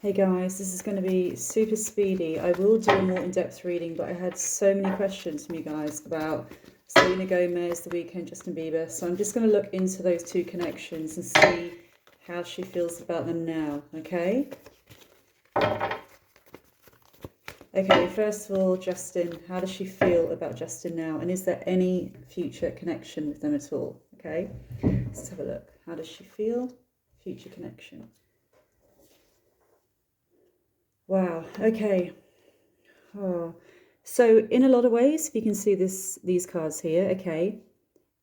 Hey guys, this is going to be super speedy. I will do a more in-depth reading, but I had so many questions from you guys about Selena Gomez, The Weeknd, Justin Bieber. So I'm just going to look into those two connections and see how she feels about them now, okay? Okay, first of all, Justin, how does she feel about Justin now? And is there any future connection with them at all? Okay, let's have a look. How does she feel? Future connection. Wow, okay. Oh. So in a lot of ways, if you can see these cards here, okay,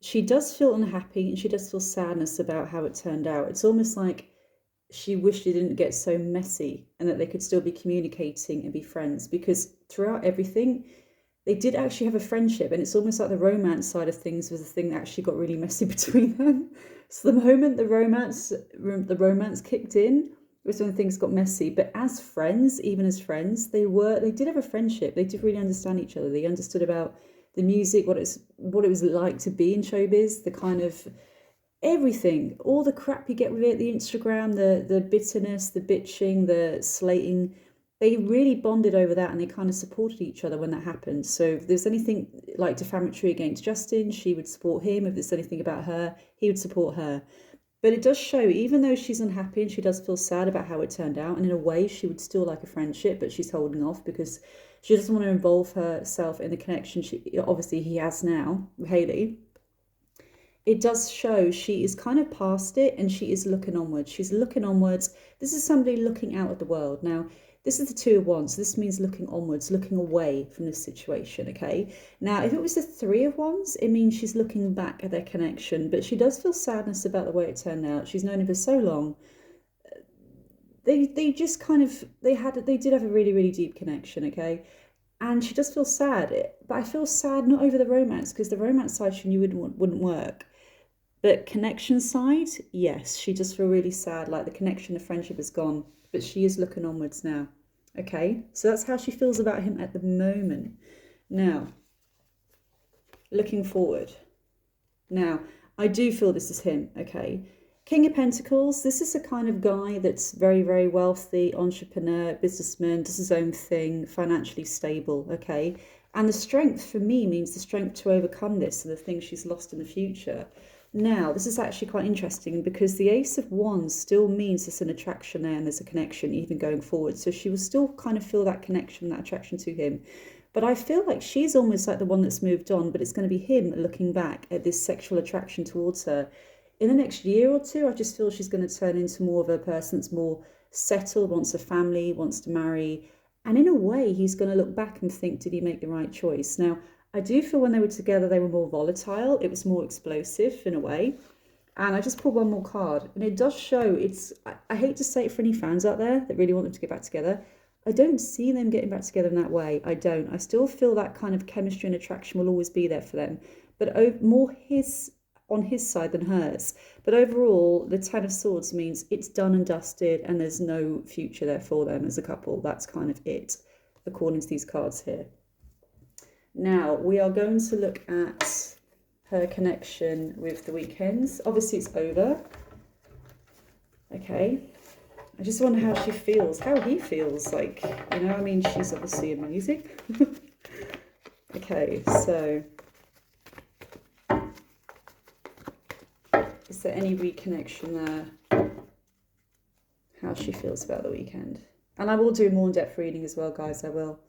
she does feel unhappy and she does feel sadness about how it turned out. It's almost like she wished it didn't get so messy and that they could still be communicating and be friends, because throughout everything, they did actually have a friendship, and it's almost like the romance side of things was the thing that actually got really messy between them. So the moment the romance kicked in was when things got messy. But as friends, even as friends, they did have a friendship. They did really understand each other. They understood about the music, what it was like to be in showbiz, the kind of everything, all the crap you get with it, the Instagram, the bitterness, the bitching, the slating. They really bonded over that, and they kind of supported each other when that happened. So if there's anything like defamatory against Justin, she would support him. If there's anything about her, he would support her. But it does show, even though she's unhappy and she does feel sad about how it turned out, and in a way she would still like a friendship, but she's holding off because she doesn't want to involve herself in the connection obviously he has now with Hailey. It does show she is kind of past it and she is looking onwards. She's looking onwards. This is somebody looking out at the world. Now, this is the Two of Wands. So this means looking onwards, looking away from this situation, okay? Now, if it was the Three of Wands, it means she's looking back at their connection, but she does feel sadness about the way it turned out. She's known him for so long. They just kind of, they did have a really, really deep connection, okay? And she does feel sad, but I feel sad not over the romance, because the romance side she knew wouldn't work. But connection side, yes, she does feel really sad, like the connection, the friendship is gone, but she is looking onwards now. Okay, so that's how she feels about him at the moment. Now, looking forward. Now, I do feel this is him, okay? King of Pentacles, this is a kind of guy that's very, very wealthy, entrepreneur, businessman, does his own thing, financially stable, okay? And the strength for me means the strength to overcome this and the things she's lost in the future. Now, this is actually quite interesting because the Ace of Wands still means there's an attraction there and there's a connection even going forward. So she will still kind of feel that connection, that attraction to him. But I feel like she's almost like the one that's moved on, but it's going to be him looking back at this sexual attraction towards her. In the next year or two, I just feel she's going to turn into more of a person that's more settled, wants a family, wants to marry. And in a way, he's going to look back and think, did he make the right choice? Now, I do feel when they were together, they were more volatile. It was more explosive in a way. And I just pulled one more card. And it does show, I hate to say it for any fans out there that really want them to get back together. I don't see them getting back together in that way. I don't. I still feel that kind of chemistry and attraction will always be there for them. But more on his side than hers. But overall, the Ten of Swords means it's done and dusted and there's no future there for them as a couple. That's kind of it, according to these cards here. Now, we are going to look at her connection with The Weeknd. Obviously, it's over. Okay. I just wonder how she feels, how he feels. Like, I mean, she's obviously amazing. Okay, so is there any reconnection there? How she feels about The Weeknd. And I will do a more in-depth reading as well, guys, I will.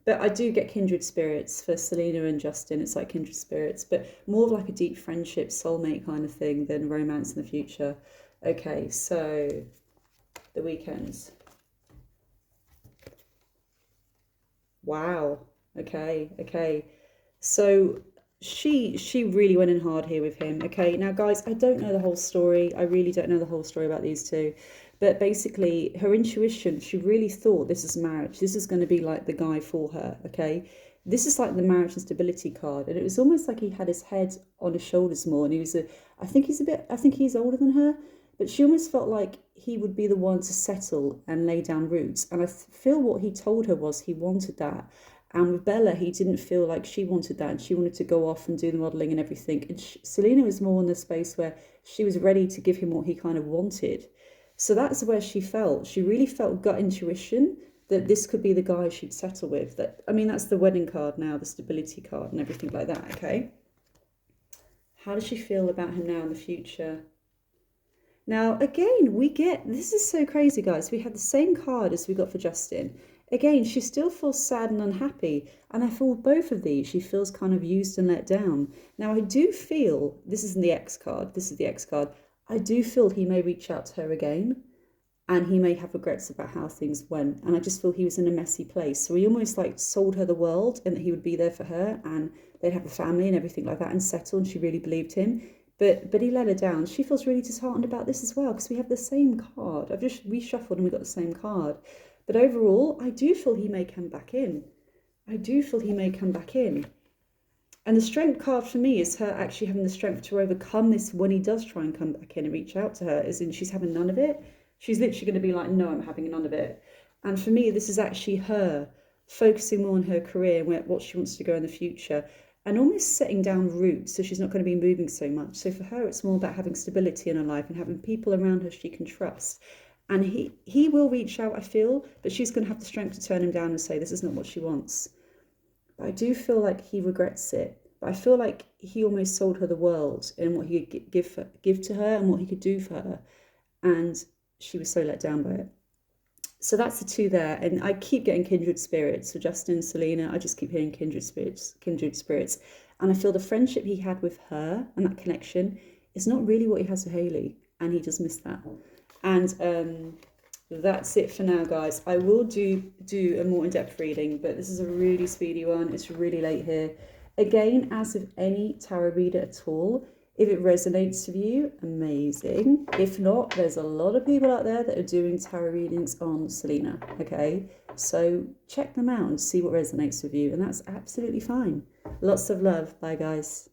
But I do get kindred spirits for Selena and Justin. It's like kindred spirits, but more of like a deep friendship, soulmate kind of thing than romance in the future. Okay, so The Weeknd. Wow. Okay. So she really went in hard here with him. Okay, now guys, I don't know the whole story. I really don't know the whole story about these two. But basically, her intuition, she really thought this is marriage. This is going to be like the guy for her, okay? This is like the marriage and stability card. And it was almost like he had his head on his shoulders more. And I think he's older than her. But she almost felt like he would be the one to settle and lay down roots. And I feel what he told her was he wanted that. And with Bella, he didn't feel like she wanted that. And she wanted to go off and do the modelling and everything. And Selena was more in the space where she was ready to give him what he kind of wanted. So that's where she felt. She really felt gut intuition that this could be the guy she'd settle with. That, I mean, that's the wedding card now, the stability card and everything like that, okay? How does she feel about him now in the future? Now, again, we get, this is so crazy, guys. We have the same card as we got for Justin. Again, she still feels sad and unhappy. And I feel with both of these, she feels kind of used and let down. Now, I do feel, this isn't the X card, this is the X card. I do feel he may reach out to her again. And he may have regrets about how things went. And I just feel he was in a messy place. So he almost like sold her the world and that he would be there for her and they'd have a family and everything like that and settle. And she really believed him. But he let her down. She feels really disheartened about this as well because we have the same card. I've just reshuffled and we got the same card. But overall, I do feel he may come back in. I do feel he may come back in. And the strength card for me is her actually having the strength to overcome this when he does try and come back in and reach out to her, as in she's having none of it. She's literally going to be like, no, I'm having none of it. And for me, this is actually her focusing more on her career and what she wants to go in the future and almost setting down roots so she's not going to be moving so much. So for her, it's more about having stability in her life and having people around her she can trust. And he will reach out, I feel, but she's going to have the strength to turn him down and say this is not what she wants. But I do feel like he regrets it. But I feel like he almost sold her the world and what he could give to her and what he could do for her. And she was so let down by it. So that's the two there. And I keep getting kindred spirits. So Justin and Selena, I just keep hearing kindred spirits. And I feel the friendship he had with her and that connection is not really what he has with Hailey. And he just missed that. And that's it for now, guys. I will do a more in-depth reading, but this is a really speedy one. It's really late here. Again, as with any tarot reader at all, if it resonates with you, amazing. If not, there's a lot of people out there that are doing tarot readings on Selena, okay? So check them out and see what resonates with you, and that's absolutely fine. Lots of love. Bye, guys.